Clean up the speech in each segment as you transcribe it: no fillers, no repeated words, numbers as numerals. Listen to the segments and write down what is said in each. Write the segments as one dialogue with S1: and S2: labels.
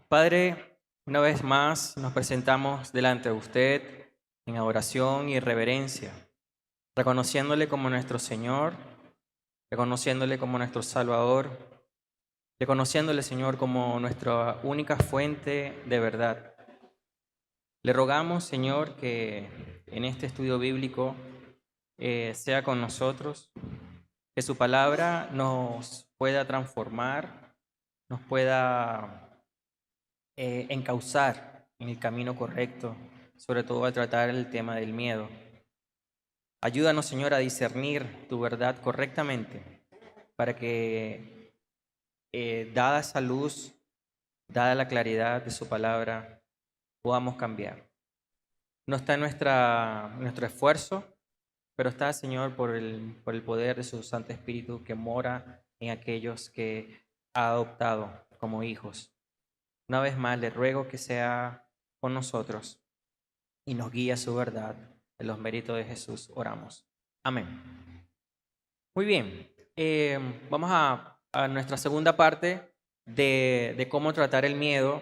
S1: Padre, una vez más nos presentamos delante de usted en adoración y reverencia, reconociéndole como nuestro Señor, reconociéndole como nuestro Salvador, reconociéndole, Señor, como nuestra única fuente de verdad. Le rogamos, Señor, que en este estudio bíblico sea con nosotros, que su palabra nos pueda transformar, nos pueda encauzar en el camino correcto, sobre todo al tratar el tema del miedo. Ayúdanos, Señor, a discernir tu verdad correctamente para que, dada esa luz, dada la claridad de su palabra, podamos cambiar. No está en nuestro esfuerzo, pero está, Señor, por el poder de su Santo Espíritu que mora en aquellos que ha adoptado como hijos. Una vez más, le ruego que sea con nosotros y nos guíe a su verdad. En los méritos de Jesús oramos. Amén. Muy bien, vamos a nuestra segunda parte de cómo tratar el miedo.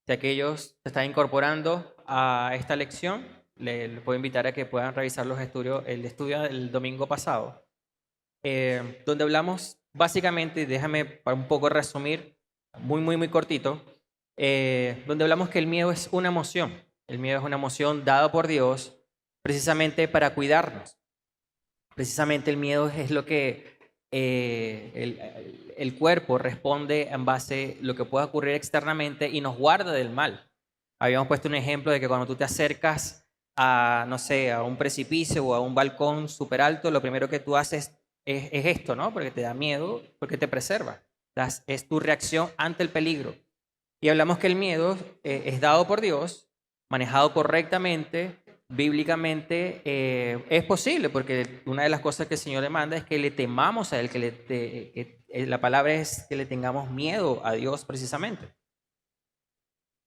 S1: Si aquellos se están incorporando a esta lección, les puedo invitar a que puedan revisar el estudio del domingo pasado, donde hablamos básicamente, déjame para un poco resumir, muy cortito, donde hablamos que el miedo es una emoción. El miedo es una emoción dada por Dios precisamente para cuidarnos. Precisamente el miedo es lo que el cuerpo responde en base a lo que pueda ocurrir externamente y nos guarda del mal. Habíamos puesto un ejemplo de que cuando tú te acercas a, no sé, a un precipicio o a un balcón súper alto, lo primero que tú haces es esto, ¿no? Porque te da miedo, porque te preserva. Es tu reacción ante el peligro. Y hablamos que el miedo es dado por Dios, manejado correctamente, bíblicamente, es posible, porque una de las cosas que el Señor demanda es que le temamos a Él, la palabra es que le tengamos miedo a Dios precisamente.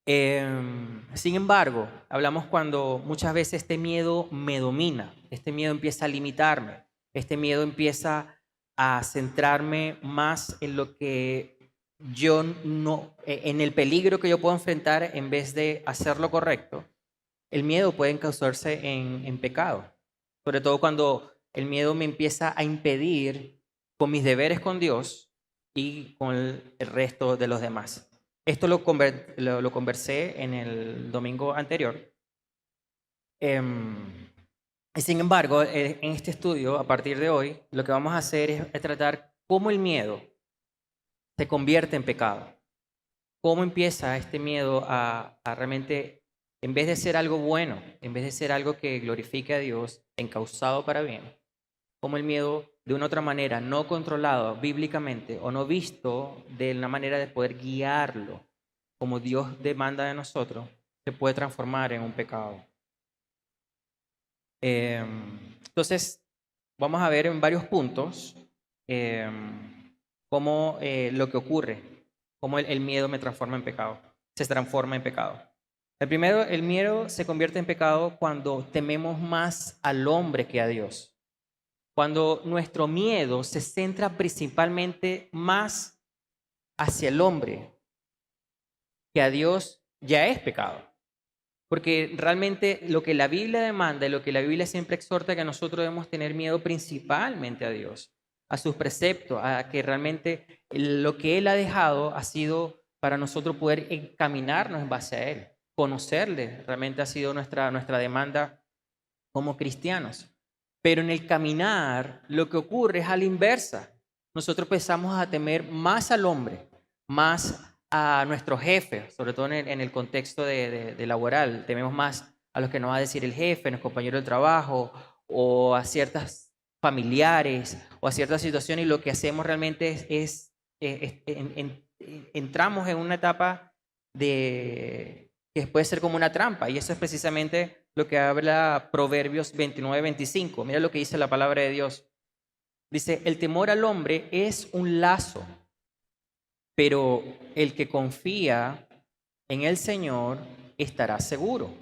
S1: Sin embargo, hablamos cuando muchas veces este miedo me domina, este miedo empieza a limitarme, este miedo empieza a centrarme más en lo que yo no, en el peligro que yo puedo enfrentar en vez de hacer lo correcto. El miedo puede causarse en pecado, sobre todo cuando el miedo me empieza a impedir con mis deberes con Dios y con el resto de los demás. Esto lo conversé en el domingo anterior. Y sin embargo, en este estudio, a partir de hoy, lo que vamos a hacer es tratar cómo el miedo se convierte en pecado. Cómo empieza este miedo a realmente, en vez de ser algo bueno, en vez de ser algo que glorifique a Dios, encauzado para bien, cómo el miedo de una otra manera, no controlado bíblicamente o no visto de una manera de poder guiarlo, como Dios demanda de nosotros, se puede transformar en un pecado. Entonces, vamos a ver en varios puntos cómo lo que ocurre, cómo el miedo me transforma en pecado, se transforma en pecado. El primero, el miedo se convierte en pecado cuando tememos más al hombre que a Dios. Cuando nuestro miedo se centra principalmente más hacia el hombre que a Dios, ya es pecado. Porque realmente lo que la Biblia demanda y lo que la Biblia siempre exhorta es que nosotros debemos tener miedo principalmente a Dios, a sus preceptos, a que realmente lo que Él ha dejado ha sido para nosotros poder encaminarnos en base a Él, conocerle, realmente ha sido nuestra demanda como cristianos. Pero en el caminar lo que ocurre es a la inversa. Nosotros empezamos a temer más al hombre, más a nuestro jefe, sobre todo en el contexto de laboral. Tememos más a los que nos va a decir el jefe, los compañeros de trabajo, o a ciertas familiares, o a ciertas situaciones, y lo que hacemos realmente entramos en una etapa que puede ser como una trampa, y eso es precisamente lo que habla Proverbios 29-25. Mira lo que dice la palabra de Dios. Dice, el temor al hombre es un lazo, pero el que confía en el Señor estará seguro.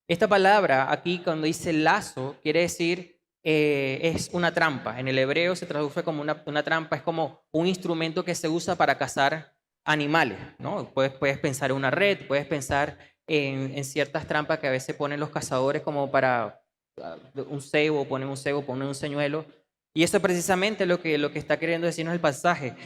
S1: Esta palabra aquí cuando dice lazo quiere decir es una trampa. En el hebreo se traduce como una trampa, es como un instrumento que se usa para cazar animales, ¿no? Puedes pensar en una red, puedes pensar en ciertas trampas que a veces ponen los cazadores como para un cebo, ponen un señuelo. Y eso es precisamente lo que está queriendo decirnos el pasaje.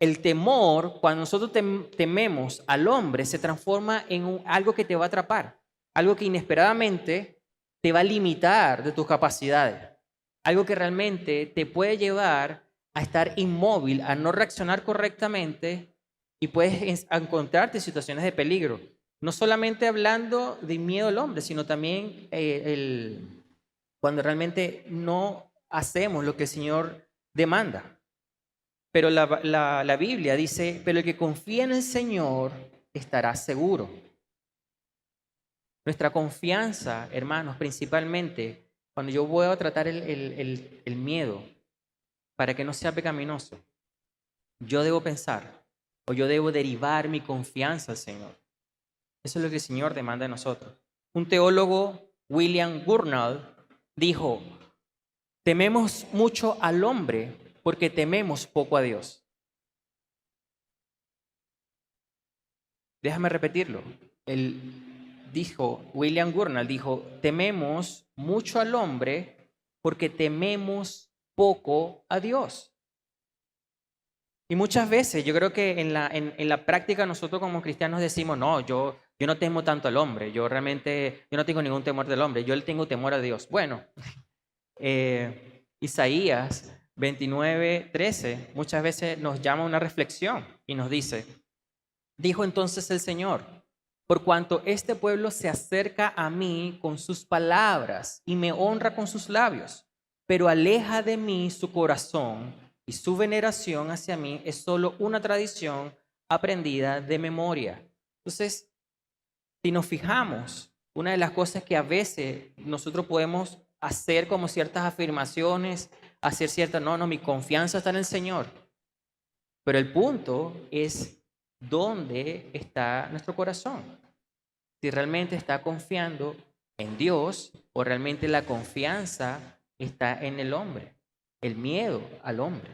S1: El temor, cuando nosotros tememos al hombre, se transforma en algo que te va a atrapar, algo que inesperadamente te va a limitar de tus capacidades, algo que realmente te puede llevar a estar inmóvil, a no reaccionar correctamente y puedes encontrarte en situaciones de peligro. No solamente hablando de miedo al hombre, sino también cuando realmente no hacemos lo que el Señor demanda. Pero la Biblia dice, pero el que confía en el Señor estará seguro. Nuestra confianza, hermanos, principalmente, cuando yo voy a tratar el miedo, para que no sea pecaminoso, yo debo pensar o yo debo derivar mi confianza al Señor. Eso es lo que el Señor demanda de nosotros. Un teólogo, William Gurnall, dijo, tememos mucho al hombre porque tememos poco a Dios. Déjame repetirlo. William Gurnall dijo, tememos mucho al hombre porque tememos poco a Dios. Y muchas veces yo creo que en la práctica nosotros como cristianos decimos, no, yo no temo tanto al hombre, yo no tengo ningún temor del hombre, yo le tengo temor a Dios. Bueno, Isaías 29:13 muchas veces nos llama a una reflexión y nos dice, dijo entonces el Señor, por cuanto este pueblo se acerca a mí con sus palabras y me honra con sus labios, pero aleja de mí su corazón y su veneración hacia mí es solo una tradición aprendida de memoria. Entonces, si nos fijamos, una de las cosas que a veces nosotros podemos hacer como ciertas afirmaciones, hacer ciertas, no, mi confianza está en el Señor. Pero el punto es dónde está nuestro corazón. Si realmente está confiando en Dios o realmente la confianza está en el hombre, el miedo al hombre.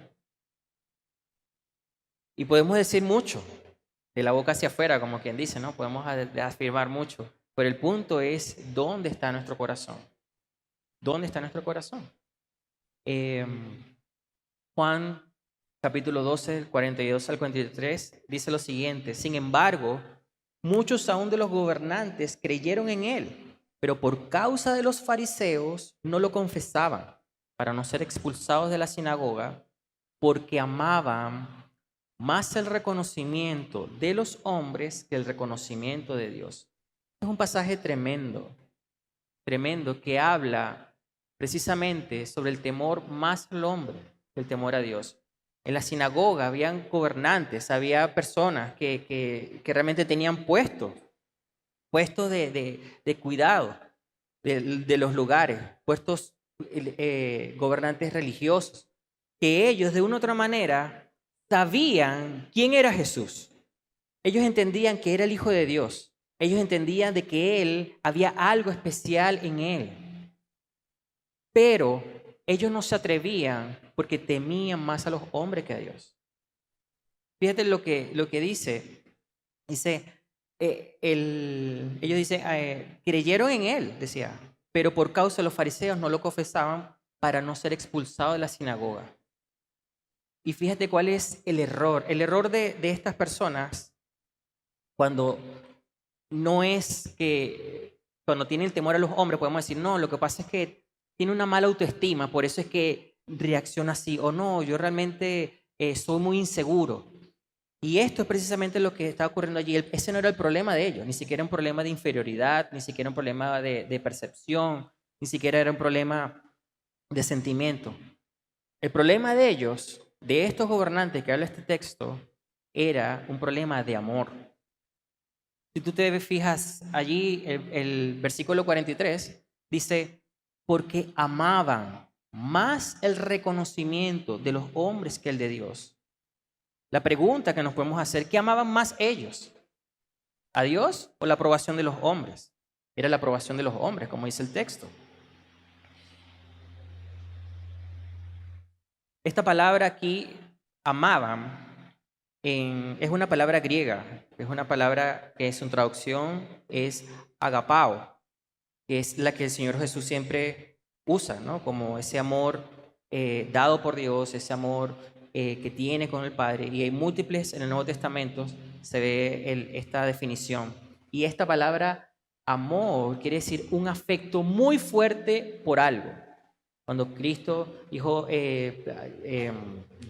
S1: Y podemos decir mucho, de la boca hacia afuera, como quien dice, ¿no? Podemos afirmar mucho, pero el punto es dónde está nuestro corazón. ¿Dónde está nuestro corazón? Juan capítulo 12, del 42 al 43, dice lo siguiente, sin embargo, muchos aún de los gobernantes creyeron en él, pero por causa de los fariseos no lo confesaban para no ser expulsados de la sinagoga, porque amaban más el reconocimiento de los hombres que el reconocimiento de Dios. Es un pasaje tremendo, tremendo, que habla precisamente sobre el temor más al hombre que el temor a Dios. En la sinagoga habían gobernantes, había personas que realmente tenían puestos de cuidado de los lugares, puestos gobernantes religiosos, que ellos de una u otra manera sabían quién era Jesús. Ellos entendían que era el Hijo de Dios. Ellos entendían de que Él había algo especial en Él. Pero ellos no se atrevían porque temían más a los hombres que a Dios. Fíjate lo que dice. Dice, ellos dicen, creyeron en Él, decía, pero por causa de los fariseos no lo confesaban para no ser expulsados de la sinagoga. Y fíjate cuál es el error. El error de estas personas cuando no es que, cuando tienen el temor a los hombres, podemos decir, no, lo que pasa es que tiene una mala autoestima, por eso es que reacciona así, o no, yo realmente soy muy inseguro. Y esto es precisamente lo que está ocurriendo allí. Ese no era el problema de ellos, ni siquiera un problema de inferioridad, ni siquiera un problema de percepción, ni siquiera era un problema de sentimiento. El problema de ellos, de estos gobernantes que habla este texto, era un problema de amor. Si tú te fijas allí, el versículo 43 dice, porque amaban más el reconocimiento de los hombres que el de Dios. La pregunta que nos podemos hacer, ¿qué amaban más ellos? ¿A Dios o la aprobación de los hombres? Era la aprobación de los hombres, como dice el texto. Esta palabra aquí, amaban, es una palabra griega, es una palabra que su traducción es agapao, que es la que el Señor Jesús siempre usa, ¿no? Como ese amor dado por Dios, ese amor que tiene con el Padre. Y hay múltiples en el Nuevo Testamento, se ve esta definición. Y esta palabra amor quiere decir un afecto muy fuerte por algo. Cuando Cristo dijo,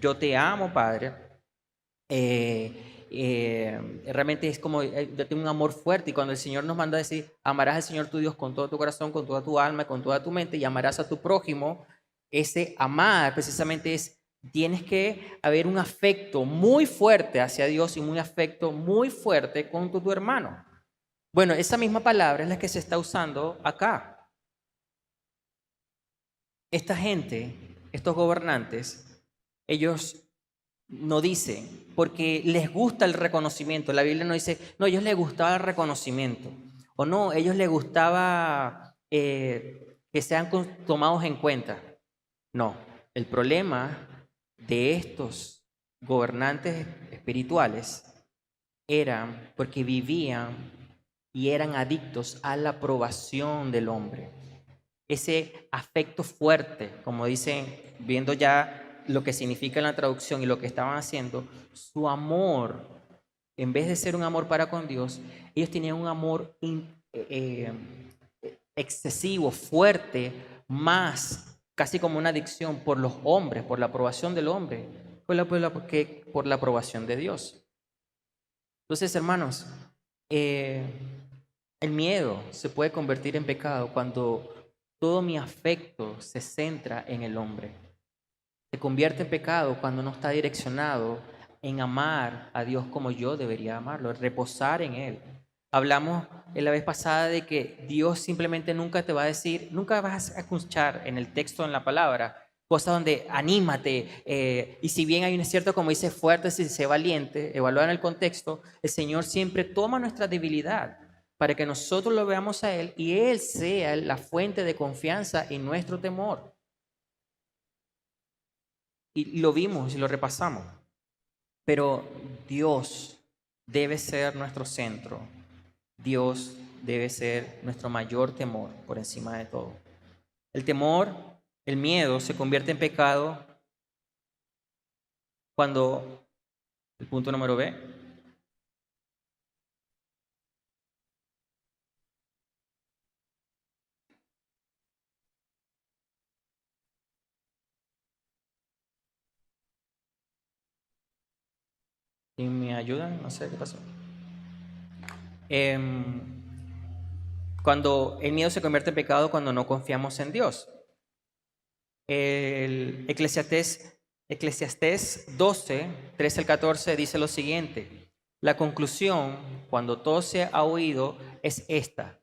S1: yo te amo, Padre, realmente es como, yo tengo un amor fuerte, y cuando el Señor nos manda a decir, amarás al Señor tu Dios con todo tu corazón, con toda tu alma, con toda tu mente, y amarás a tu prójimo, ese amar precisamente tienes que haber un afecto muy fuerte hacia Dios y un afecto muy fuerte con tu hermano. Bueno, esa misma palabra es la que se está usando acá. Esta gente, estos gobernantes, ellos no dicen, porque les gusta el reconocimiento. La Biblia no dice, no, a ellos les gustaba el reconocimiento. O no, a ellos les gustaba que sean tomados en cuenta. No, el problema de estos gobernantes espirituales era porque vivían y eran adictos a la aprobación del hombre. Ese afecto fuerte, como dicen, viendo ya lo que significa en la traducción y lo que estaban haciendo, su amor, en vez de ser un amor para con Dios, ellos tenían un amor excesivo, fuerte, más casi como una adicción por los hombres, por la aprobación del hombre, por la aprobación de Dios. Entonces, hermanos, el miedo se puede convertir en pecado cuando todo mi afecto se centra en el hombre. Se convierte en pecado cuando no está direccionado en amar a Dios como yo debería amarlo, reposar en Él. Hablamos en la vez pasada de que Dios simplemente nunca te va a decir, nunca vas a escuchar en el texto, en la palabra, cosas donde anímate, y si bien hay un cierto, como dice, fuerte, si sé valiente, evaluar en el contexto, el Señor siempre toma nuestra debilidad para que nosotros lo veamos a Él y Él sea la fuente de confianza en nuestro temor. Y lo vimos y lo repasamos. Pero Dios debe ser nuestro centro. Dios debe ser nuestro mayor temor por encima de todo. El temor, el miedo se convierte en pecado cuando, el punto número B, ¿y me ayudan? No sé qué pasó. Cuando el miedo se convierte en pecado cuando no confiamos en Dios. El Eclesiastés 12, 13 al 14 dice lo siguiente: la conclusión, cuando todo se ha oído, es esta: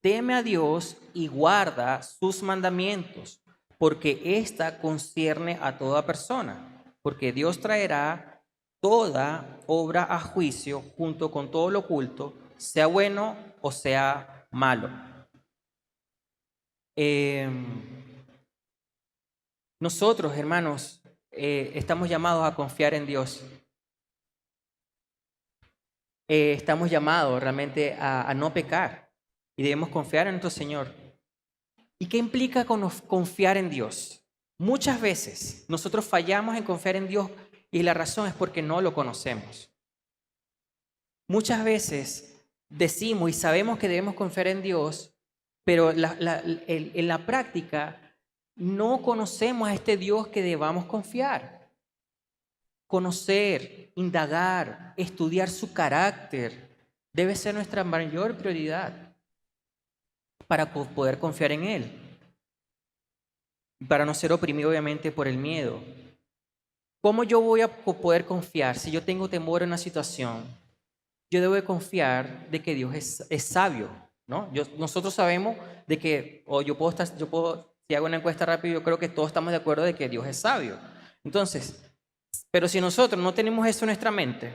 S1: teme a Dios y guarda sus mandamientos, porque ésta concierne a toda persona, porque Dios traerá toda obra a juicio junto con todo lo oculto, sea bueno o sea malo. Nosotros, hermanos, estamos llamados a confiar en Dios. Estamos llamados realmente a no pecar y debemos confiar en nuestro Señor. ¿Y qué implica confiar en Dios? Muchas veces nosotros fallamos en confiar en Dios y la razón es porque no lo conocemos. Muchas veces decimos y sabemos que debemos confiar en Dios, pero en la práctica no conocemos a este Dios que debamos confiar. Conocer, indagar, estudiar su carácter debe ser nuestra mayor prioridad para poder confiar en Él. Para no ser oprimido obviamente por el miedo. ¿Cómo yo voy a poder confiar si yo tengo temor en una situación? Yo debo de confiar de que Dios es sabio, ¿no? Nosotros sabemos de que, o si hago una encuesta rápido, yo creo que todos estamos de acuerdo de que Dios es sabio. Entonces, pero si nosotros no tenemos eso en nuestra mente,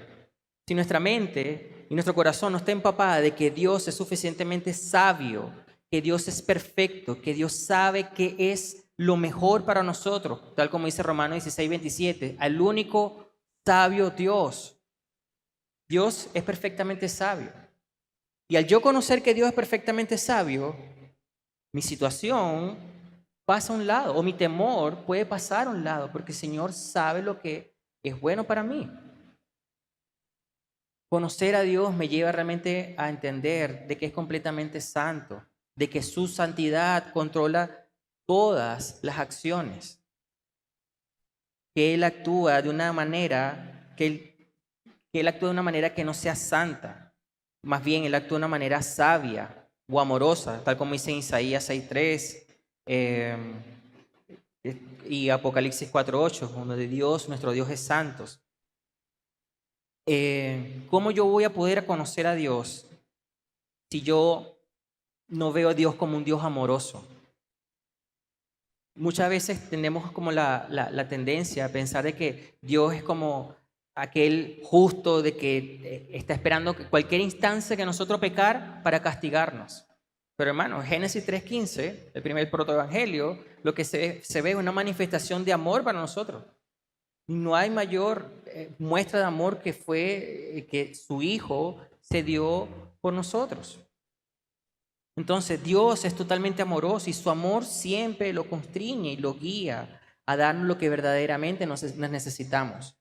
S1: si nuestra mente y nuestro corazón no está empapada de que Dios es suficientemente sabio, que Dios es perfecto, que Dios sabe qué es lo mejor para nosotros, tal como dice Romanos 16:27, al único sabio Dios, Dios es perfectamente sabio. Y al yo conocer que Dios es perfectamente sabio, mi situación pasa a un lado, o mi temor puede pasar a un lado, porque el Señor sabe lo que es bueno para mí. Conocer a Dios me lleva realmente a entender de que es completamente santo, de que su santidad controla todas las acciones, que Él actúa de una manera que Él actúa de una manera que no sea santa, más bien Él actúa de una manera sabia o amorosa, tal como dice en Isaías 6:3 y Apocalipsis 4:8, donde Dios, nuestro Dios es santo. ¿Cómo yo voy a poder conocer a Dios si yo no veo a Dios como un Dios amoroso? Muchas veces tenemos como la tendencia a pensar de que Dios es como aquel justo de que está esperando cualquier instancia que nosotros pecar para castigarnos. Pero hermano, Génesis 3:15, el primer protoevangelio, lo que se ve es una manifestación de amor para nosotros. No hay mayor muestra de amor que fue que su Hijo se dio por nosotros. Entonces Dios es totalmente amoroso y su amor siempre lo constriñe y lo guía a darnos lo que verdaderamente nos necesitamos.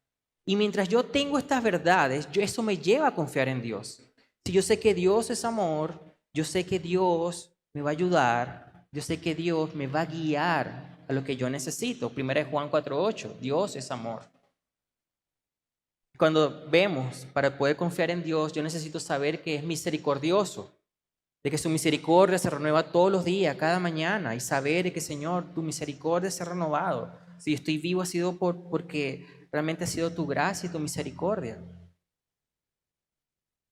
S1: Y mientras yo tengo estas verdades, eso me lleva a confiar en Dios. Si yo sé que Dios es amor, yo sé que Dios me va a ayudar, yo sé que Dios me va a guiar a lo que yo necesito. Primera de Juan 4:8, Dios es amor. Cuando vemos, para poder confiar en Dios, yo necesito saber que es misericordioso, de que su misericordia se renueva todos los días, cada mañana, y saber que, Señor, tu misericordia se ha renovado. Si estoy vivo ha sido porque realmente ha sido tu gracia y tu misericordia.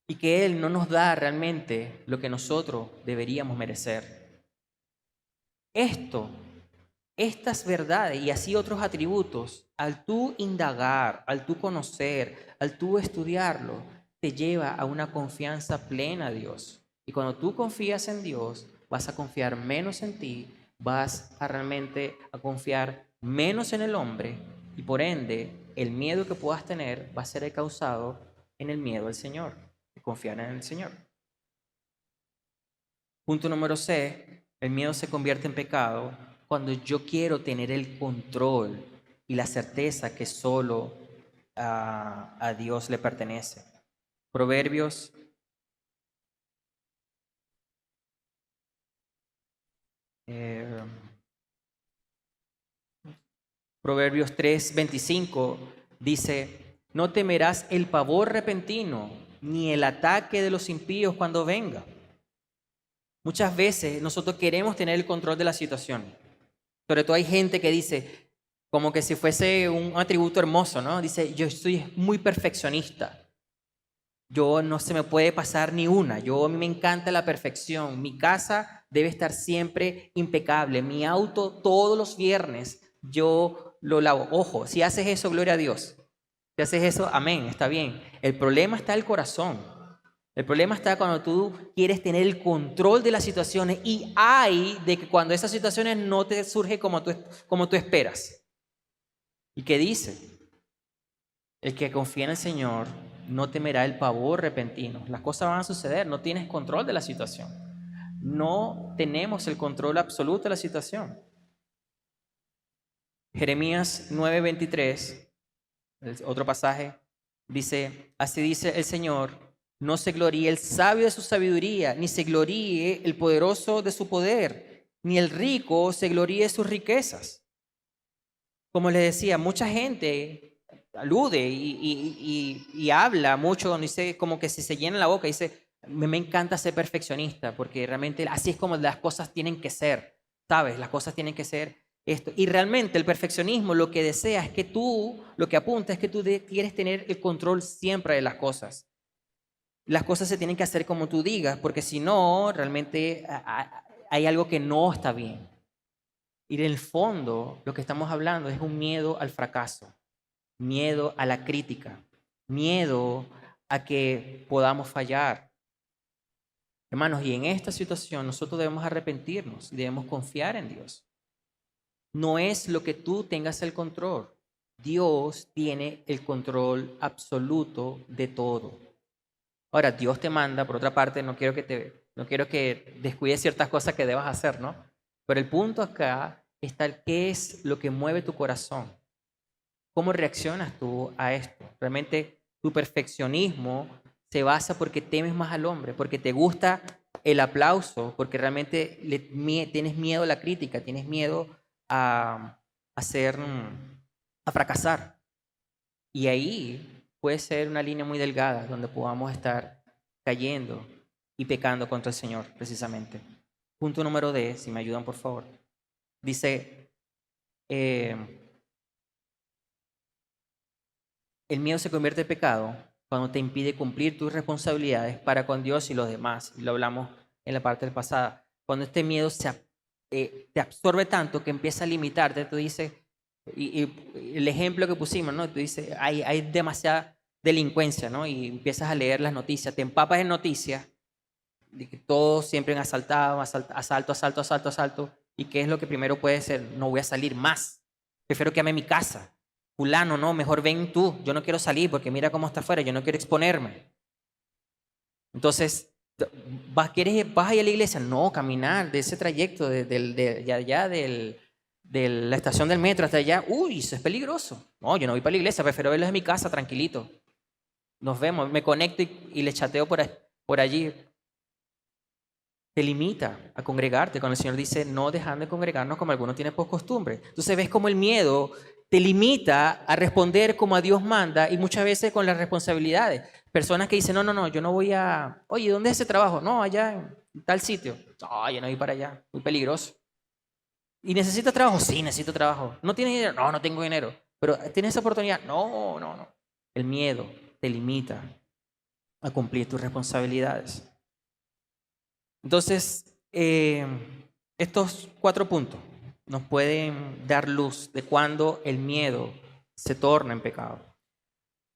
S1: Y que Él no nos da realmente lo que nosotros deberíamos merecer. Estas verdades y así otros atributos, al tú indagar, al tú conocer, al tú estudiarlo, te lleva a una confianza plena a Dios. Y cuando tú confías en Dios, vas a confiar menos en ti, vas a realmente a confiar menos en el hombre y por ende el miedo que puedas tener va a ser causado en el miedo al Señor, confiar en el Señor. Punto número C, el miedo se convierte en pecado cuando yo quiero tener el control y la certeza que solo a Dios le pertenece. Proverbios eh, Proverbios 3:25 dice, no temerás el pavor repentino, ni el ataque de los impíos cuando venga. Muchas veces nosotros queremos tener el control de la situación. Sobre todo hay gente que dice, como que si fuese un atributo hermoso, ¿no? Dice, yo soy muy perfeccionista. Yo no se me puede pasar ni una. A mí me encanta la perfección. Mi casa debe estar siempre impecable. Mi auto todos los viernes yo lo lavo. Ojo, si haces eso, gloria a Dios. Si haces eso, amén, está bien. El problema está en el corazón. El problema está cuando tú quieres tener el control de las situaciones y hay de que cuando esas situaciones no te surgen como tú esperas. ¿Y qué dice? El que confía en el Señor no temerá el pavor repentino. Las cosas van a suceder, no tienes control de la situación. No tenemos el control absoluto de la situación. Jeremías 9:23, otro pasaje, dice, así dice el Señor, no se gloríe el sabio de su sabiduría, ni se gloríe el poderoso de su poder, ni el rico se gloríe de sus riquezas. Como les decía, mucha gente alude y habla mucho, donde dice como que se llena la boca, dice, me encanta ser perfeccionista, porque realmente así es como las cosas tienen que ser, ¿sabes? Las cosas tienen que ser esto. Y realmente el perfeccionismo lo que desea es que tú, lo que apunta es que tú quieres tener el control siempre de las cosas. Las cosas se tienen que hacer como tú digas, porque si no, realmente hay algo que no está bien. Y en el fondo, lo que estamos hablando es un miedo al fracaso, miedo a la crítica, miedo a que podamos fallar. Hermanos, y en esta situación nosotros debemos arrepentirnos y debemos confiar en Dios. No es lo que tú tengas el control. Dios tiene el control absoluto de todo. Ahora, Dios te manda, por otra parte, no quiero que descuides ciertas cosas que debas hacer, ¿no? Pero el punto acá está el qué es lo que mueve tu corazón. ¿Cómo reaccionas tú a esto? Realmente tu perfeccionismo se basa porque temes más al hombre, porque te gusta el aplauso, porque realmente tienes miedo a la crítica, tienes miedo a a fracasar. Y ahí puede ser una línea muy delgada donde podamos estar cayendo y pecando contra el Señor, precisamente. Punto número D, si me ayudan por favor. Dice, eh, el miedo se convierte en pecado cuando te impide cumplir tus responsabilidades para con Dios y los demás. Y lo hablamos en la parte pasada. Cuando este miedo te absorbe tanto que empieza a limitarte, tú dices, y el ejemplo que pusimos, ¿no? Tú dices, hay demasiada delincuencia, ¿no? Y empiezas a leer las noticias, te empapas en noticias, de que todos siempre han asaltado, asalto. ¿Y qué es lo que primero puede ser? No voy a salir más. Prefiero quedarme en mi casa. Fulano, no, mejor ven tú. Yo no quiero salir porque mira cómo está afuera, yo no quiero exponerme. Entonces, vas a ir a la iglesia? No, caminar de ese trayecto de la estación del metro hasta allá. Uy, eso es peligroso. No, yo no voy para la iglesia, prefiero verlos en mi casa, tranquilito. Nos vemos, me conecto y le chateo por allí. Te limita a congregarte. Cuando el Señor dice, no dejan de congregarnos como algunos tienen por costumbre. Entonces ves como el miedo te limita a responder como a Dios manda y muchas veces con las responsabilidades. Personas que dicen, no, yo no voy a... Oye, ¿dónde es ese trabajo? No, allá en tal sitio. No, yo no voy para allá, muy peligroso. ¿Y necesitas trabajo? Sí, necesito trabajo. ¿No tienes dinero? No, no tengo dinero. ¿Pero tienes esa oportunidad? No. El miedo te limita a cumplir tus responsabilidades. Entonces, estos 4 puntos nos pueden dar luz de cuando el miedo se torna en pecado.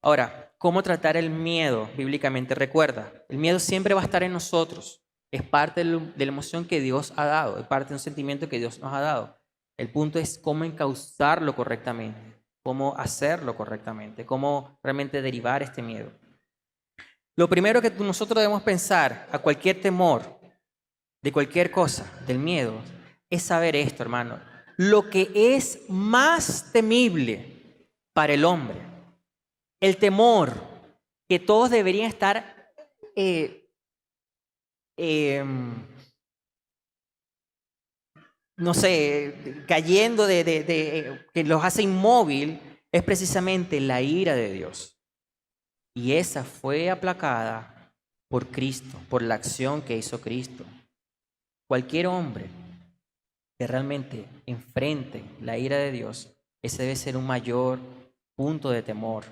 S1: Ahora, ¿cómo tratar el miedo bíblicamente? Recuerda, el miedo siempre va a estar en nosotros. Es parte de la emoción que Dios ha dado, es parte de un sentimiento que Dios nos ha dado. El punto es cómo encauzarlo correctamente, cómo hacerlo correctamente, cómo realmente derivar este miedo. Lo primero que nosotros debemos pensar a cualquier temor, de cualquier cosa, del miedo, es saber esto, hermano. Lo que es más temible para el hombre, el temor que todos deberían estar no sé, cayendo que los hace inmóvil, es precisamente la ira de Dios. Y esa fue aplacada por Cristo, por la acción que hizo Cristo. Cualquier hombre que realmente enfrente la ira de Dios, ese debe ser un mayor punto de temor.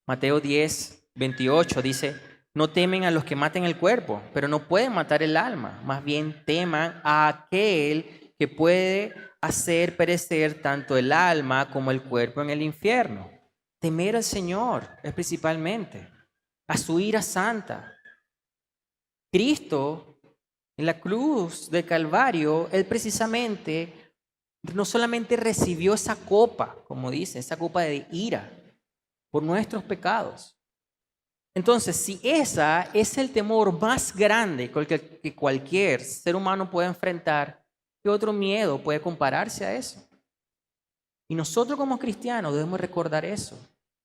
S1: Mateo 10:28 dice, no temen a los que maten el cuerpo, pero no pueden matar el alma. Más bien teman a aquel que puede hacer perecer tanto el alma como el cuerpo en el infierno. Temer al Señor es principalmente, a su ira santa. Cristo, en la cruz del Calvario, Él precisamente no solamente recibió esa copa, como dice, esa copa de ira por nuestros pecados. Entonces, si esa es el temor más grande que cualquier ser humano puede enfrentar, ¿qué otro miedo puede compararse a eso? Y nosotros como cristianos debemos recordar eso,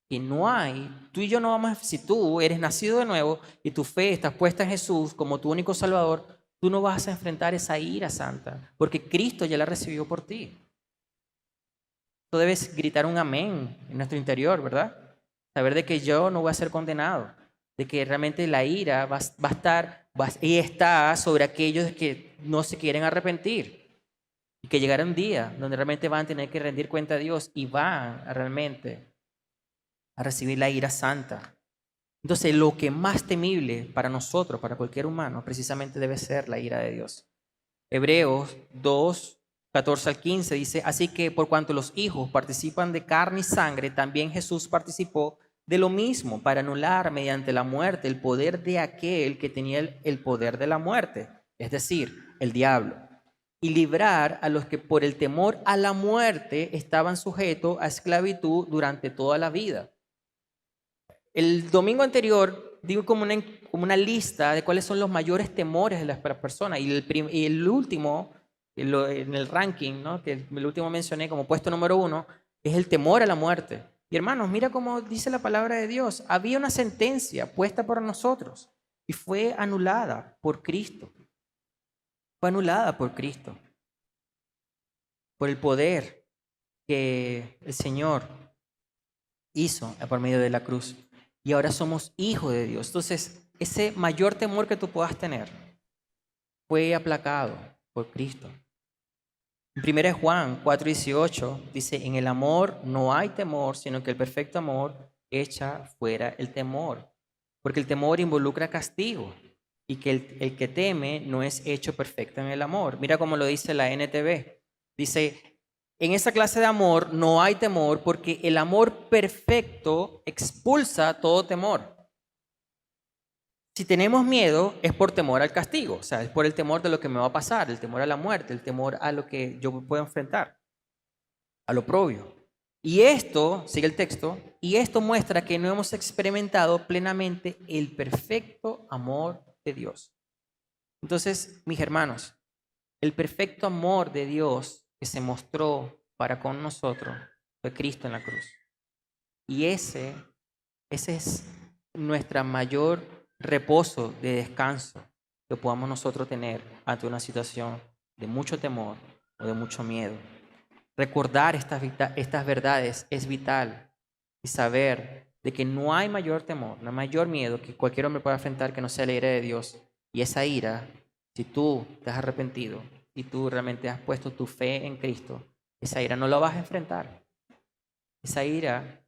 S1: que no hay, tú y yo no vamos, si tú eres nacido de nuevo y tu fe está puesta en Jesús como tu único Salvador, tú no vas a enfrentar esa ira santa, porque Cristo ya la recibió por ti. Tú debes gritar un amén en nuestro interior, ¿verdad? Saber de que yo no voy a ser condenado, de que realmente la ira va a estar y está sobre aquellos que no se quieren arrepentir. Y que llegará un día donde realmente van a tener que rendir cuenta a Dios y van a realmente a recibir la ira santa. Entonces, lo que más temible para nosotros, para cualquier humano, precisamente debe ser la ira de Dios. Hebreos 2:14-15 dice, así que por cuanto los hijos participan de carne y sangre, también Jesús participó de lo mismo para anular mediante la muerte el poder de aquel que tenía el poder de la muerte, es decir, el diablo, y librar a los que por el temor a la muerte estaban sujetos a esclavitud durante toda la vida. El domingo anterior digo como una lista de cuáles son los mayores temores de las personas. Y el último, en el ranking, ¿no? Que el último mencioné como puesto número 1, es el temor a la muerte. Y hermanos, mira cómo dice la palabra de Dios. Había una sentencia puesta por nosotros y fue anulada por Cristo. Fue anulada por Cristo. Por el poder que el Señor hizo por medio de la cruz. Y ahora somos hijos de Dios. Entonces, ese mayor temor que tú puedas tener fue aplacado por Cristo. En 1 Juan 4:18 dice, en el amor no hay temor, sino que el perfecto amor echa fuera el temor. Porque el temor involucra castigo y que el que teme no es hecho perfecto en el amor. Mira cómo lo dice la NTV. Dice, en esa clase de amor no hay temor porque el amor perfecto expulsa todo temor. Si tenemos miedo es por temor al castigo, o sea, es por el temor de lo que me va a pasar, el temor a la muerte, el temor a lo que yo puedo enfrentar, a lo propio. Y esto, sigue el texto, y esto muestra que no hemos experimentado plenamente el perfecto amor de Dios. Entonces, mis hermanos, el perfecto amor de Dios que se mostró para con nosotros fue Cristo en la cruz. Y ese es nuestra mayor reposo de descanso que podamos nosotros tener ante una situación de mucho temor o de mucho miedo. Recordar estas verdades es vital y saber de que no hay mayor temor, no hay mayor miedo que cualquier hombre pueda enfrentar que no sea la ira de Dios. Y esa ira, si tú te has arrepentido y tú realmente has puesto tu fe en Cristo, esa ira no la vas a enfrentar. Esa ira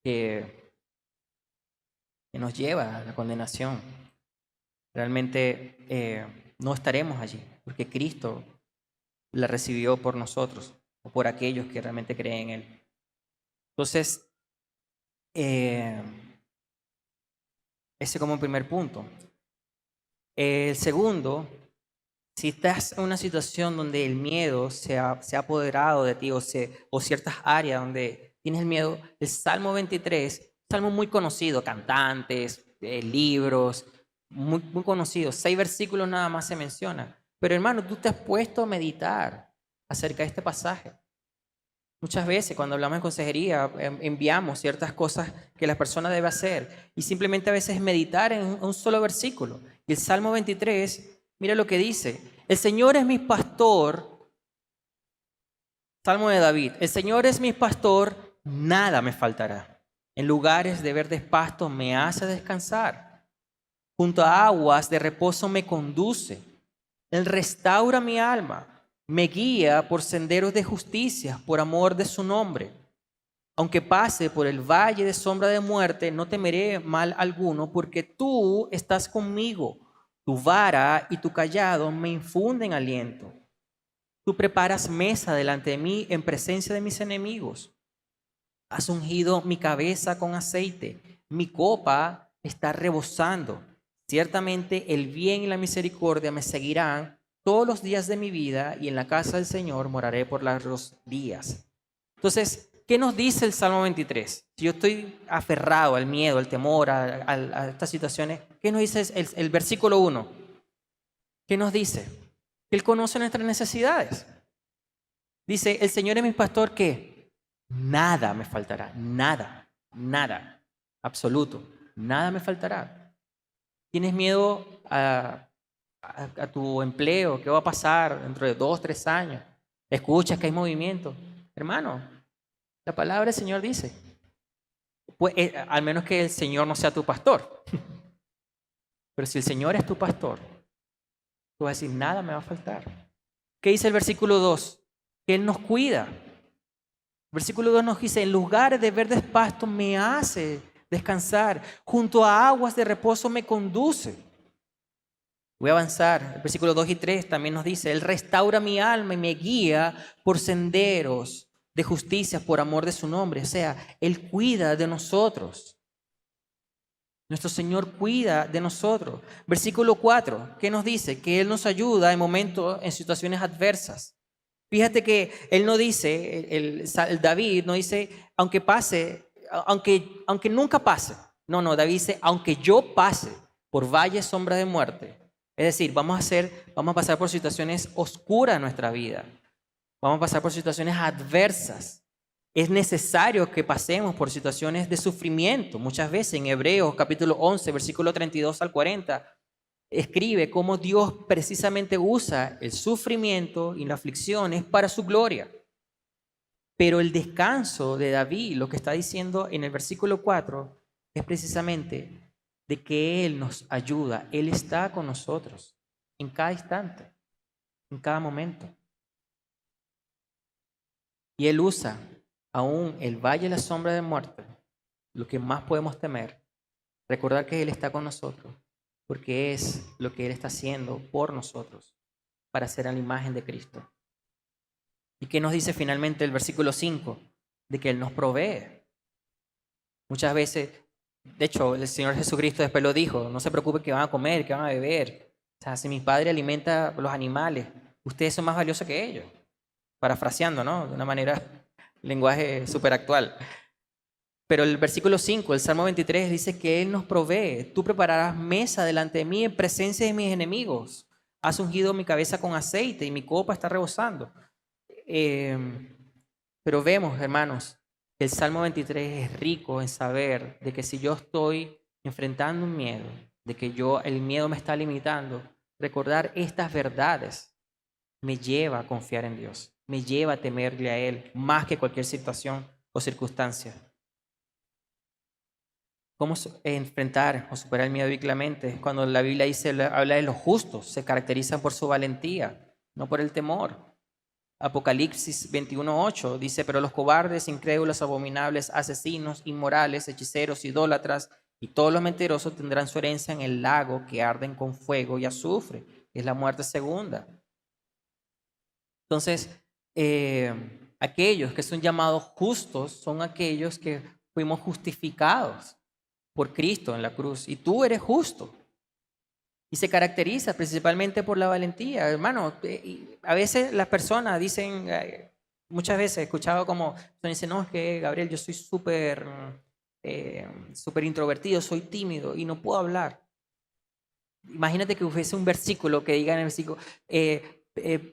S1: que nos lleva a la condenación. Realmente no estaremos allí, porque Cristo la recibió por nosotros o por aquellos que realmente creen en Él. Entonces, ese como primer punto. El segundo, si estás en una situación donde el miedo se ha apoderado de ti o ciertas áreas donde tienes el miedo, el Salmo 23, salmo muy conocido, cantantes, libros, muy, muy conocidos, 6 versículos nada más se menciona. Pero hermano, tú te has puesto a meditar acerca de este pasaje. Muchas veces cuando hablamos en consejería enviamos ciertas cosas que la persona debe hacer y simplemente a veces meditar en un solo versículo. Y el Salmo 23, mira lo que dice, el Señor es mi pastor, Salmo de David, el Señor es mi pastor, nada me faltará. En lugares de verdes pastos me hace descansar, junto a aguas de reposo me conduce, Él restaura mi alma. Me guía por senderos de justicia, por amor de su nombre. Aunque pase por el valle de sombra de muerte, no temeré mal alguno, porque tú estás conmigo. Tu vara y tu cayado me infunden aliento. Tú preparas mesa delante de mí en presencia de mis enemigos. Has ungido mi cabeza con aceite. Mi copa está rebosando. Ciertamente el bien y la misericordia me seguirán todos los días de mi vida y en la casa del Señor moraré por largos días. Entonces, ¿qué nos dice el Salmo 23? Si yo estoy aferrado al miedo, al temor, a estas situaciones, ¿qué nos dice el versículo 1? ¿Qué nos dice? Que Él conoce nuestras necesidades. Dice, el Señor es mi pastor que nada me faltará, nada, absoluto, nada me faltará. ¿Tienes miedo a tu empleo? ¿Qué va a pasar dentro de 2, 3 años? ¿Escuchas que hay movimiento? Hermano, la palabra del Señor dice, pues, al menos que el Señor no sea tu pastor. Pero si el Señor es tu pastor, tú vas a decir, nada me va a faltar. ¿Qué dice el versículo 2? Que Él nos cuida. El versículo 2 nos dice, en lugares de verdes pastos me hace descansar, junto a aguas de reposo me conduce. Voy a avanzar. El versículo 2 y 3 también nos dice, Él restaura mi alma y me guía por senderos de justicia por amor de su nombre. O sea, Él cuida de nosotros. Nuestro Señor cuida de nosotros. Versículo 4, ¿qué nos dice? Que Él nos ayuda en momentos, en situaciones adversas. Fíjate que Él no dice, el David no dice, aunque pase aunque nunca pase. No, David dice, aunque yo pase por valle sombra de muerte. Es decir, vamos a pasar por situaciones oscuras en nuestra vida. Vamos a pasar por situaciones adversas. Es necesario que pasemos por situaciones de sufrimiento. Muchas veces en Hebreos capítulo 11, versículo 32 al 40, escribe cómo Dios precisamente usa el sufrimiento y las aflicciones para su gloria. Pero el descanso de David, lo que está diciendo en el versículo 4, es precisamente de que Él nos ayuda. Él está con nosotros en cada instante, en cada momento. Y Él usa aún el valle de la sombra de muerte, lo que más podemos temer, recordar que Él está con nosotros, porque es lo que Él está haciendo por nosotros, para ser a la imagen de Cristo. ¿Y qué nos dice finalmente el versículo 5? De que Él nos provee. Muchas veces, de hecho, el Señor Jesucristo después lo dijo, no se preocupe que van a comer, que van a beber. O sea, si mi Padre alimenta a los animales, ustedes son más valiosos que ellos. Parafraseando, ¿no? De una manera, lenguaje súper actual. Pero el versículo 5, el Salmo 23, dice que Él nos provee. Tú prepararás mesa delante de mí en presencia de mis enemigos. Has ungido mi cabeza con aceite y mi copa está rebosando. Pero vemos, hermanos, que el Salmo 23 es rico en saber de que si yo estoy enfrentando un miedo, de que el miedo me está limitando, recordar estas verdades me lleva a confiar en Dios, me lleva a temerle a Él más que cualquier situación o circunstancia. ¿Cómo enfrentar o superar el miedo bíblicamente? Cuando la Biblia habla de los justos, se caracterizan por su valentía, no por el temor. Apocalipsis 21:8 dice, pero los cobardes, incrédulos, abominables, asesinos, inmorales, hechiceros, idólatras y todos los mentirosos tendrán su herencia en el lago que arden con fuego y azufre. Es la muerte segunda. Entonces, aquellos que son llamados justos son aquellos que fuimos justificados por Cristo en la cruz. Y tú eres justo. Y se caracteriza principalmente por la valentía. Hermano, a veces las personas dicen, muchas veces he escuchado como, dicen, no, es que Gabriel, yo soy súper introvertido, soy tímido y no puedo hablar. Imagínate que hubiese un versículo que diga en el versículo,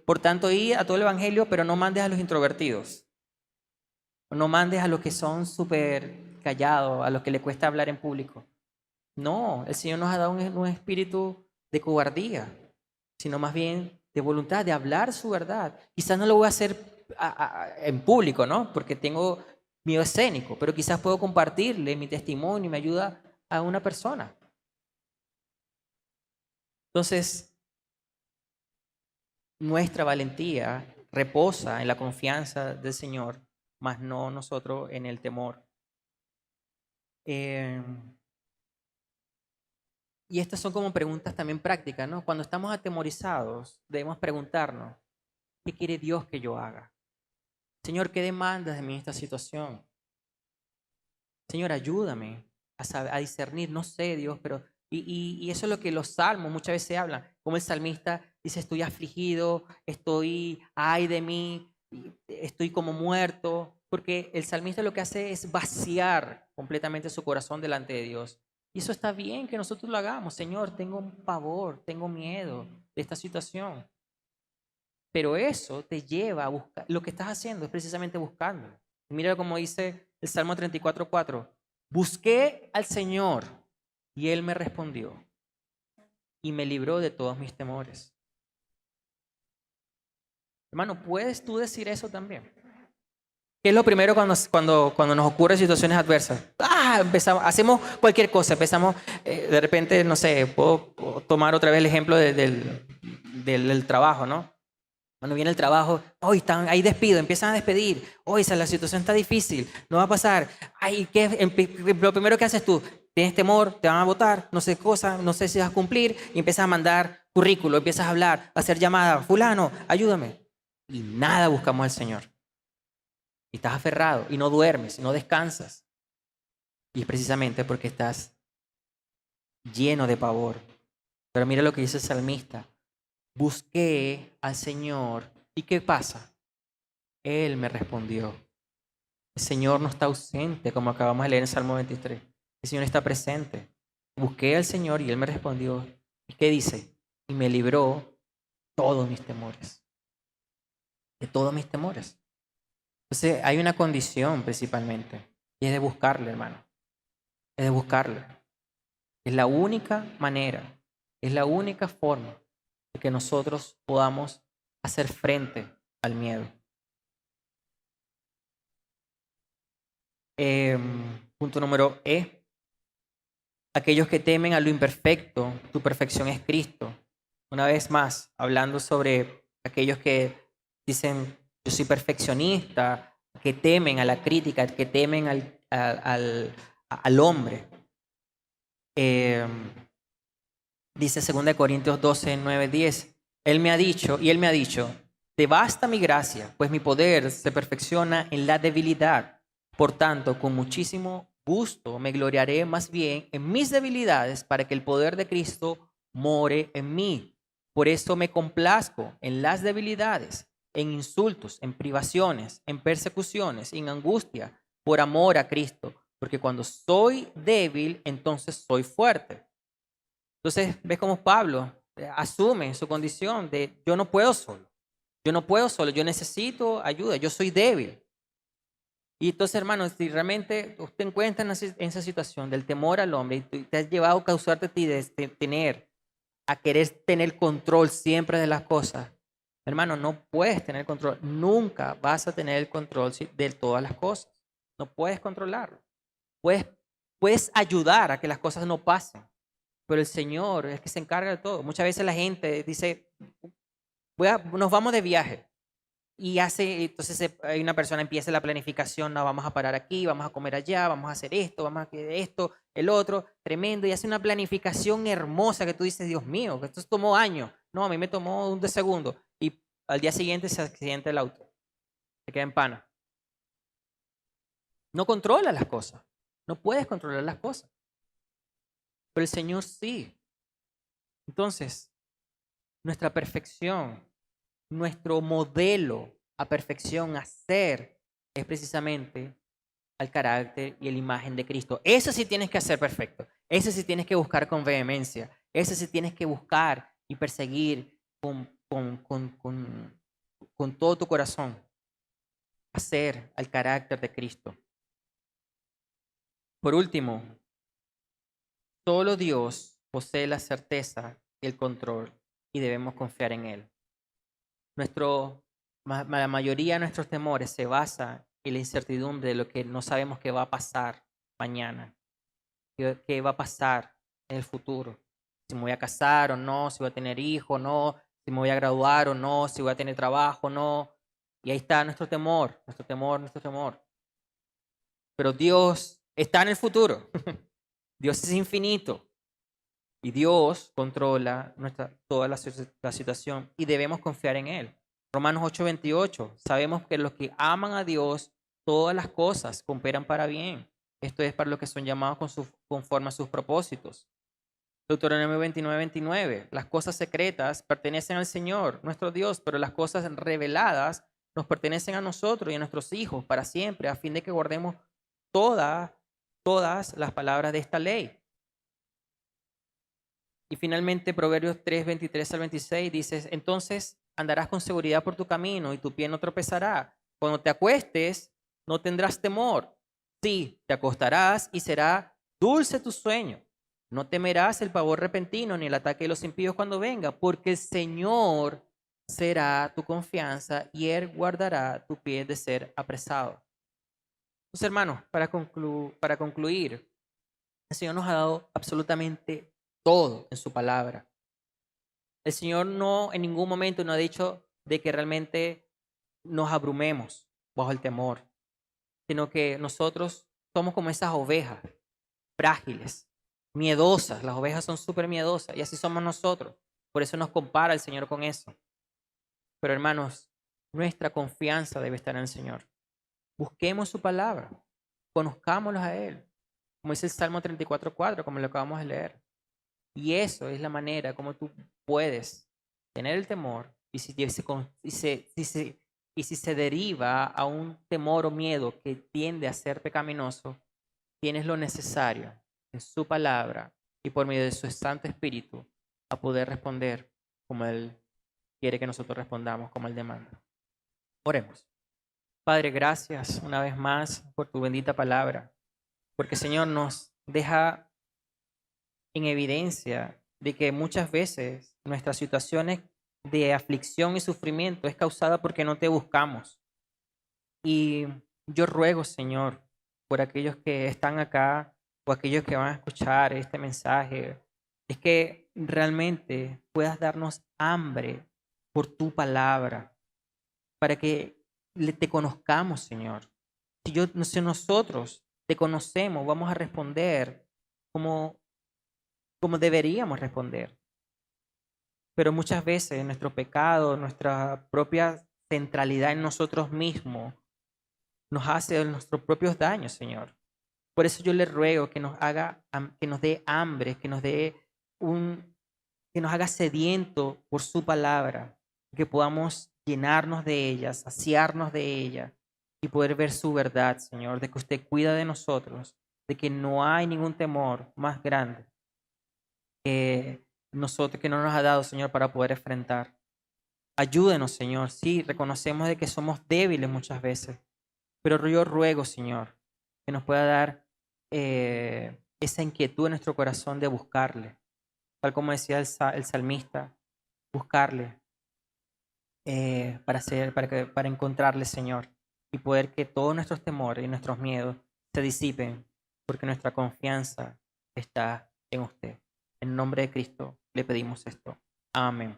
S1: por tanto, di a todo el evangelio, pero no mandes a los introvertidos. No mandes a los que son súper callados, a los que le cuesta hablar en público. No, el Señor nos ha dado un espíritu de cobardía, sino más bien de voluntad, de hablar su verdad. Quizás no lo voy a hacer en público, ¿no? Porque tengo miedo escénico, pero quizás puedo compartirle mi testimonio y me ayuda a una persona. Entonces, nuestra valentía reposa en la confianza del Señor, mas no nosotros en el temor. Y estas son como preguntas también prácticas, ¿no? Cuando estamos atemorizados, debemos preguntarnos, ¿qué quiere Dios que yo haga? Señor, ¿qué demandas de mí esta situación? Señor, ayúdame a discernir, no sé, Dios, pero... Y eso es lo que los salmos muchas veces hablan, como el salmista dice, estoy afligido, ay de mí, estoy como muerto, porque el salmista lo que hace es vaciar completamente su corazón delante de Dios. Y eso está bien que nosotros lo hagamos. Señor, tengo un pavor, tengo miedo de esta situación. Pero eso te lleva a buscar, lo que estás haciendo es precisamente buscando. Mira como dice el Salmo 34:4. Busqué al Señor y Él me respondió y me libró de todos mis temores. Hermano, ¿puedes tú decir eso también? ¿Qué es lo primero cuando nos ocurren situaciones adversas? Empezamos, hacemos cualquier cosa, empezamos, de repente, no sé, puedo tomar otra vez el ejemplo del trabajo, ¿no? Cuando viene el trabajo, hoy hay despido, empiezan a despedir, hoy la situación está difícil, no va a pasar. Lo primero que haces tú, tienes temor, te van a votar, no sé cosa, no sé si vas a cumplir, y empiezas a mandar currículo, empiezas a hablar, a hacer llamadas, fulano, ayúdame. Y nada buscamos al Señor. Y estás aferrado y no duermes, no descansas. Y es precisamente porque estás lleno de pavor. Pero mira lo que dice el salmista. Busqué al Señor. ¿Y qué pasa? Él me respondió El Señor no está ausente, como acabamos de leer en Salmo 23. El Señor está presente. Busqué al Señor y Él me respondió. ¿Y qué dice? Y me libró todos mis temores. De todos mis temores. Entonces hay una condición principalmente. Y es de buscarle, hermano. Es de buscarle. Es la única manera. Es la única forma de que nosotros podamos hacer frente al miedo. Punto número E. Aquellos que temen a lo imperfecto, tu perfección es Cristo. Una vez más, hablando sobre aquellos que dicen, yo soy perfeccionista, que temen a la crítica, que temen al hombre. Dice 2 Corintios 12, 9, 10. Él me ha dicho, te basta mi gracia, pues mi poder se perfecciona en la debilidad. Por tanto, con muchísimo gusto me gloriaré más bien en mis debilidades para que el poder de Cristo more en mí. Por eso me complazco en las debilidades, en insultos, en privaciones, en persecuciones, en angustia, por amor a Cristo. Porque cuando soy débil, entonces soy fuerte. Entonces, ves cómo Pablo asume su condición de yo no puedo solo. Yo no puedo solo, yo necesito ayuda, yo soy débil. Y entonces, hermanos, si realmente usted encuentra en esa situación del temor al hombre y te has llevado a causarte a ti a querer tener control siempre de las cosas, hermano, no puedes tener control. Nunca vas a tener el control de todas las cosas. No puedes controlarlo. Puedes ayudar a que las cosas no pasen, pero el Señor es el que se encarga de todo. Muchas veces la gente dice, nos vamos de viaje. Y entonces hay una persona empieza la planificación, no, vamos a parar aquí, vamos a comer allá, vamos a hacer esto, vamos a hacer esto, el otro, tremendo, y hace una planificación hermosa que tú dices, Dios mío, que esto tomó años. No, a mí me tomó un de segundo. Y al día siguiente se accidenta el auto, se queda en pana. No controla las cosas, no puedes controlar las cosas, pero el Señor sí. Entonces, nuestra perfección, nuestro modelo a perfección, a ser, es precisamente al carácter y la imagen de Cristo. Eso sí tienes que hacer perfecto. Eso sí tienes que buscar con vehemencia. Eso sí tienes que buscar y perseguir con todo tu corazón. Hacer al carácter de Cristo. Por último, solo Dios posee la certeza y el control y debemos confiar en Él. La mayoría de nuestros temores se basa en la incertidumbre de lo que no sabemos qué va a pasar mañana, qué va a pasar en el futuro, si me voy a casar o no, si voy a tener hijos o no, si me voy a graduar o no, si voy a tener trabajo o no. Y ahí está nuestro temor, nuestro temor, nuestro temor. Pero Dios está en el futuro. Dios es infinito. Y Dios controla toda la situación y debemos confiar en Él. Romanos 8:28, sabemos que los que aman a Dios, todas las cosas cooperan para bien. Esto es para los que son llamados conforme a sus propósitos. Deuteronomio 29:29, las cosas secretas pertenecen al Señor, nuestro Dios, pero las cosas reveladas nos pertenecen a nosotros y a nuestros hijos para siempre, a fin de que guardemos todas las palabras de esta ley. Y finalmente Proverbios 3:23 al 26 dice, entonces andarás con seguridad por tu camino y tu pie no tropezará. Cuando te acuestes, no tendrás temor. Sí, te acostarás y será dulce tu sueño. No temerás el pavor repentino ni el ataque de los impíos cuando venga, porque el Señor será tu confianza y Él guardará tu pie de ser apresado. Entonces, hermanos, para concluir, el Señor nos ha dado absolutamente todo en su palabra. El Señor no en ningún momento nos ha dicho de que realmente nos abrumemos bajo el temor, sino que nosotros somos como esas ovejas frágiles, miedosas. Las ovejas son súper miedosas y así somos nosotros. Por eso nos compara el Señor con eso. Pero hermanos, nuestra confianza debe estar en el Señor. Busquemos su palabra, conozcámoslos a Él. Como dice el Salmo 34:4, como lo acabamos de leer. Y eso es la manera como tú puedes tener el temor y si Y si se deriva a un temor o miedo que tiende a ser pecaminoso, tienes lo necesario en su palabra y por medio de su Santo Espíritu a poder responder como Él quiere que nosotros respondamos, como Él demanda. Oremos. Padre, gracias una vez más por tu bendita palabra, porque Señor nos deja en evidencia de que muchas veces nuestras situaciones de aflicción y sufrimiento es causada porque no te buscamos. Y yo ruego, Señor, por aquellos que están acá o aquellos que van a escuchar este mensaje, es que realmente puedas darnos hambre por tu palabra, para que te conozcamos, Señor. Si nosotros te conocemos, vamos a responder como, como deberíamos responder. Pero muchas veces nuestro pecado, nuestra propia centralidad en nosotros mismos, nos hace nuestros propios daños, Señor. Por eso yo le ruego que nos haga, que nos dé hambre, que nos haga sediento por su palabra, que podamos llenarnos de ella, saciarnos de ella y poder ver su verdad, Señor, de que usted cuida de nosotros, de que no hay ningún temor más grande que nosotros, que no nos ha dado, Señor, para poder enfrentar. Ayúdenos, Señor. Sí, reconocemos de que somos débiles muchas veces, pero yo ruego, Señor, que nos pueda dar esa inquietud en nuestro corazón de buscarle, tal como decía el salmista, buscarle para encontrarle, Señor, y poder que todos nuestros temores y nuestros miedos se disipen, porque nuestra confianza está en usted. En nombre de Cristo le pedimos esto. Amén.